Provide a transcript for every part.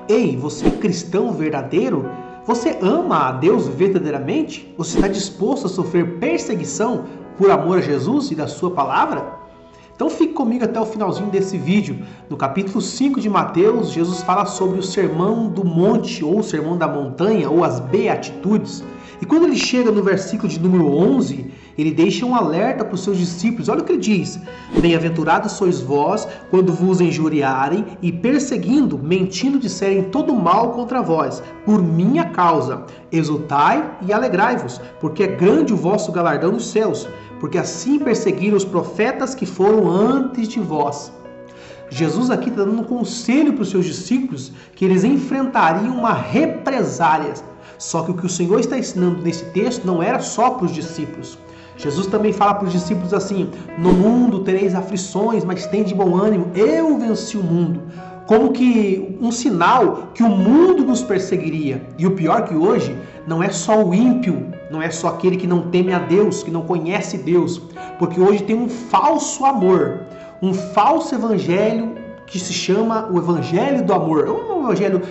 Ei, você é cristão verdadeiro? Você ama a Deus verdadeiramente? Você está disposto a sofrer perseguição por amor a Jesus e da sua palavra? Então fique comigo até o finalzinho desse vídeo. No capítulo 5 de Mateus, Jesus fala sobre o sermão do monte, ou o sermão da montanha, ou as beatitudes. E quando ele chega no versículo de número 11, ele deixa um alerta para os seus discípulos. Olha o que ele diz: bem-aventurados sois vós, quando vos injuriarem e perseguindo, mentindo, disserem todo mal contra vós, por minha causa. Exultai e alegrai-vos, porque é grande o vosso galardão nos céus, porque assim perseguiram os profetas que foram antes de vós. Jesus aqui está dando um conselho para os seus discípulos que eles enfrentariam uma represália. Só que o que o Senhor está ensinando nesse texto não era só para os discípulos. Jesus também fala para os discípulos assim: no mundo tereis aflições, mas tende bom ânimo, eu venci o mundo. Como que um sinal que o mundo nos perseguiria. E o pior que hoje não é só o ímpio, não é só aquele que não teme a Deus, que não conhece Deus, porque hoje tem um falso amor, um falso evangelho que se chama o evangelho do amor. É um evangelho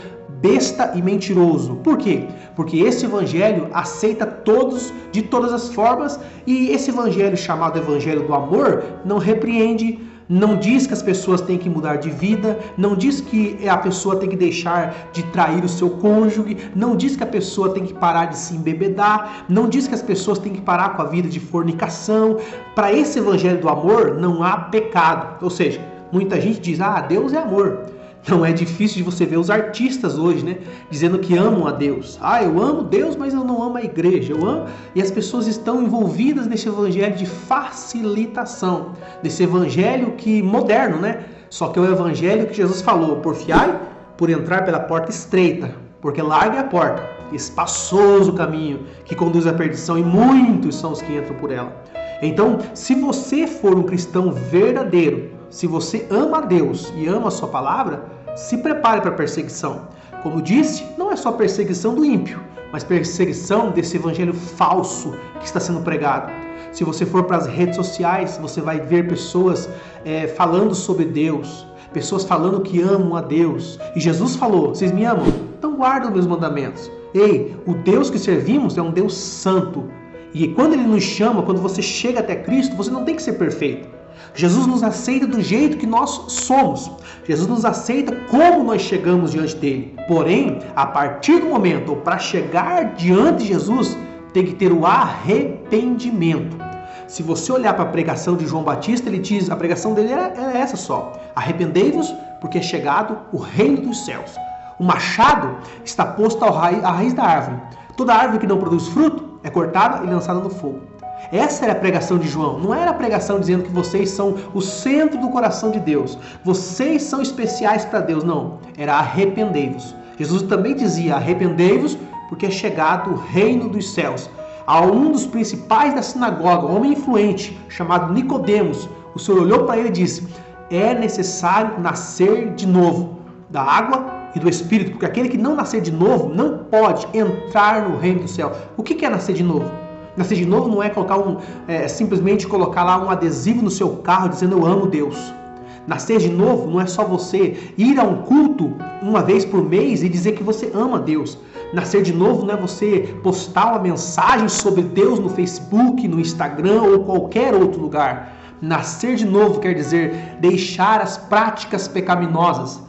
besta e mentiroso. Por quê? Porque esse evangelho aceita todos de todas as formas, e esse evangelho chamado evangelho do amor não repreende, não diz que as pessoas têm que mudar de vida, não diz que a pessoa tem que deixar de trair o seu cônjuge, não diz que a pessoa tem que parar de se embebedar, não diz que as pessoas têm que parar com a vida de fornicação. Para esse evangelho do amor não há pecado. Ou seja, muita gente diz: Deus é amor. Não é difícil de você ver os artistas hoje, né, dizendo que amam a Deus. Eu amo Deus, mas eu não amo a igreja. Eu amo. E as pessoas estão envolvidas nesse evangelho de facilitação, desse evangelho que moderno, né? Só que é o evangelho que Jesus falou: porfiai por entrar pela porta estreita, porque larga é a porta, espaçoso o caminho que conduz à perdição, e muitos são os que entram por ela. Então, se você for um cristão verdadeiro, se você ama a Deus e ama a sua palavra, se prepare para a perseguição. Como disse, não é só perseguição do ímpio, mas perseguição desse evangelho falso que está sendo pregado. Se você for para as redes sociais, você vai ver pessoas falando sobre Deus, pessoas falando que amam a Deus. E Jesus falou: vocês me amam? Então guardam os meus mandamentos. Ei, o Deus que servimos é um Deus santo. E quando Ele nos chama, quando você chega até Cristo, você não tem que ser perfeito. Jesus nos aceita do jeito que nós somos. Jesus nos aceita como nós chegamos diante dele. Porém, a partir do momento, ou para chegar diante de Jesus, tem que ter o arrependimento. Se você olhar para a pregação de João Batista, ele diz, a pregação dele é essa só: arrependei-vos, porque é chegado o reino dos céus. O machado está posto à raiz da árvore. Toda árvore que não produz fruto é cortada e lançada no fogo. Essa era a pregação de João. Não era a pregação dizendo que vocês são o centro do coração de Deus, vocês são especiais para Deus. Não, era arrependei-vos. Jesus também dizia: arrependei-vos, porque é chegado o reino dos céus. A um dos principais da sinagoga, um homem influente chamado Nicodemos, o Senhor olhou para ele e disse: é necessário nascer de novo da água e do Espírito, porque aquele que não nascer de novo não pode entrar no reino do céu. O que é nascer de novo? Nascer de novo não é simplesmente colocar lá um adesivo no seu carro dizendo: eu amo Deus. Nascer de novo não é só você ir a um culto uma vez por mês e dizer que você ama Deus. Nascer de novo não é você postar uma mensagem sobre Deus no Facebook, no Instagram ou qualquer outro lugar. Nascer de novo quer dizer deixar as práticas pecaminosas.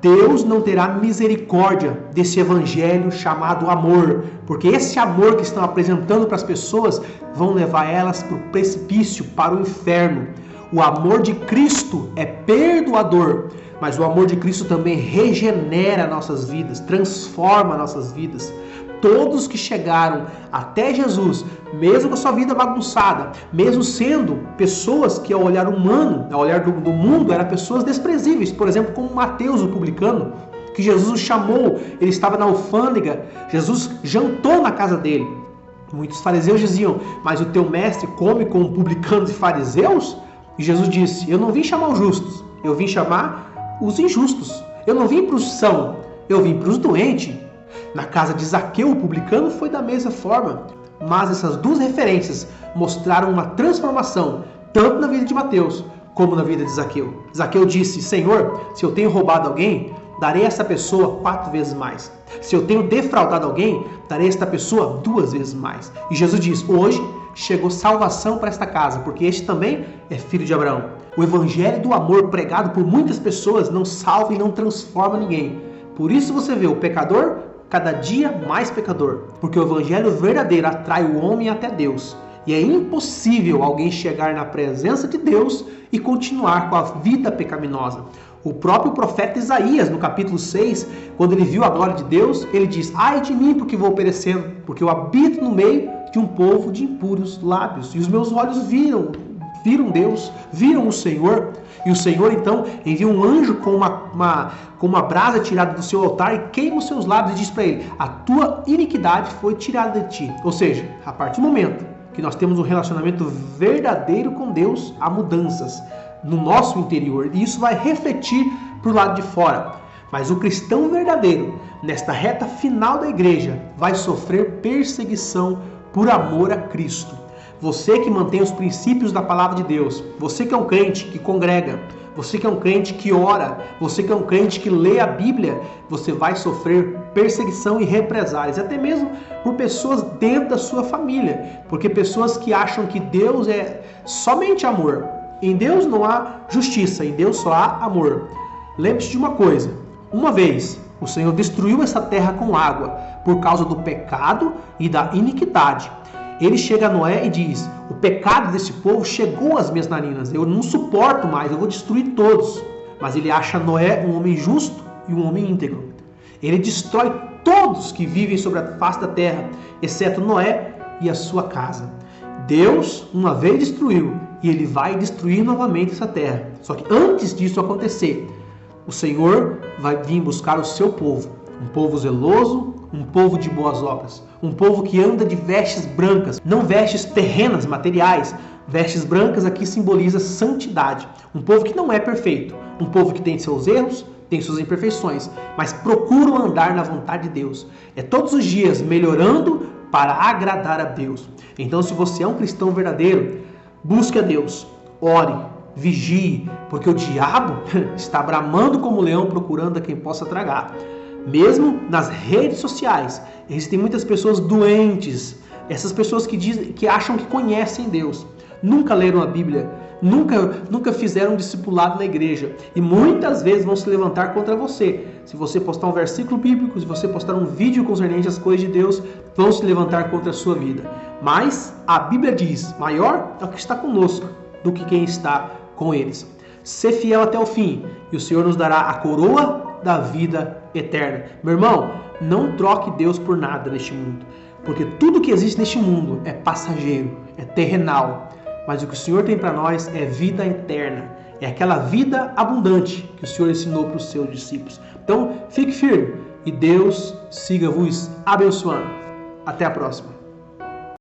Deus não terá misericórdia desse evangelho chamado amor, porque esse amor que estão apresentando para as pessoas vão levar elas para o precipício, para o inferno. O amor de Cristo é perdoador, mas o amor de Cristo também regenera nossas vidas, transforma nossas vidas. Todos que chegaram até Jesus, mesmo com a sua vida bagunçada, mesmo sendo pessoas que ao olhar humano, ao olhar do mundo, eram pessoas desprezíveis, por exemplo, como Mateus, o publicano, que Jesus o chamou, ele estava na alfândega, Jesus jantou na casa dele. Muitos fariseus diziam: mas o teu mestre come com publicanos e fariseus? E Jesus disse: eu não vim chamar os justos, eu vim chamar os injustos. Eu não vim para os sãos, eu vim para os doentes. Na casa de Zaqueu, o publicano, foi da mesma forma. Mas essas duas referências mostraram uma transformação, tanto na vida de Mateus como na vida de Zaqueu. Zaqueu disse: Senhor, se eu tenho roubado alguém, darei a essa pessoa 4 vezes mais. Se eu tenho defraudado alguém, darei a esta pessoa 2 vezes mais. E Jesus diz, hoje chegou salvação para esta casa, porque este também é filho de Abraão. O evangelho do amor pregado por muitas pessoas não salva e não transforma ninguém. Por isso você vê o pecador cada dia mais pecador, porque o evangelho verdadeiro atrai o homem até Deus. E é impossível alguém chegar na presença de Deus e continuar com a vida pecaminosa. O próprio profeta Isaías, no capítulo 6, quando ele viu a glória de Deus, ele diz, ai de mim porque vou perecendo, porque eu habito no meio de um povo de impuros lábios. E os meus olhos viram Deus, viram o Senhor. E o Senhor então envia um anjo com uma brasa tirada do seu altar e queima os seus lábios e diz para ele, a tua iniquidade foi tirada de ti. Ou seja, a partir do momento que nós temos um relacionamento verdadeiro com Deus, há mudanças no nosso interior e isso vai refletir para o lado de fora. Mas o cristão verdadeiro, nesta reta final da igreja, vai sofrer perseguição por amor a Cristo. Você que mantém os princípios da palavra de Deus, você que é um crente que congrega, você que é um crente que ora, você que é um crente que lê a Bíblia, você vai sofrer perseguição e represálias, até mesmo por pessoas dentro da sua família, porque pessoas que acham que Deus é somente amor. Em Deus não há justiça, em Deus só há amor. Lembre-se de uma coisa, uma vez o Senhor destruiu essa terra com água por causa do pecado e da iniquidade. Ele chega a Noé e diz, o pecado desse povo chegou às minhas narinas, eu não suporto mais, eu vou destruir todos. Mas ele acha Noé um homem justo e um homem íntegro. Ele destrói todos que vivem sobre a face da terra, exceto Noé e a sua casa. Deus uma vez destruiu e ele vai destruir novamente essa terra. Só que antes disso acontecer, o Senhor vai vir buscar o seu povo, um povo zeloso, um povo de boas obras, um povo que anda de vestes brancas, não vestes terrenas, materiais. Vestes brancas aqui simboliza santidade, um povo que não é perfeito, um povo que tem seus erros, tem suas imperfeições, mas procuram andar na vontade de Deus. É todos os dias melhorando para agradar a Deus. Então, se você é um cristão verdadeiro, busque a Deus, ore, vigie, porque o diabo está bramando como leão procurando a quem possa tragar. Mesmo nas redes sociais, existem muitas pessoas doentes, essas pessoas que acham que conhecem Deus, nunca leram a Bíblia, nunca fizeram um discipulado na igreja e muitas vezes vão se levantar contra você. Se você postar um versículo bíblico, se você postar um vídeo concernente às coisas de Deus, vão se levantar contra a sua vida. Mas a Bíblia diz, maior é o que está conosco do que quem está com eles. Ser fiel até o fim e o Senhor nos dará a coroa da vida eterna. Meu irmão, não troque Deus por nada neste mundo, porque tudo que existe neste mundo é passageiro, é terrenal, mas o que o Senhor tem para nós é vida eterna, é aquela vida abundante que o Senhor ensinou para os seus discípulos. Então, fique firme e Deus siga vos abençoando. Até a próxima.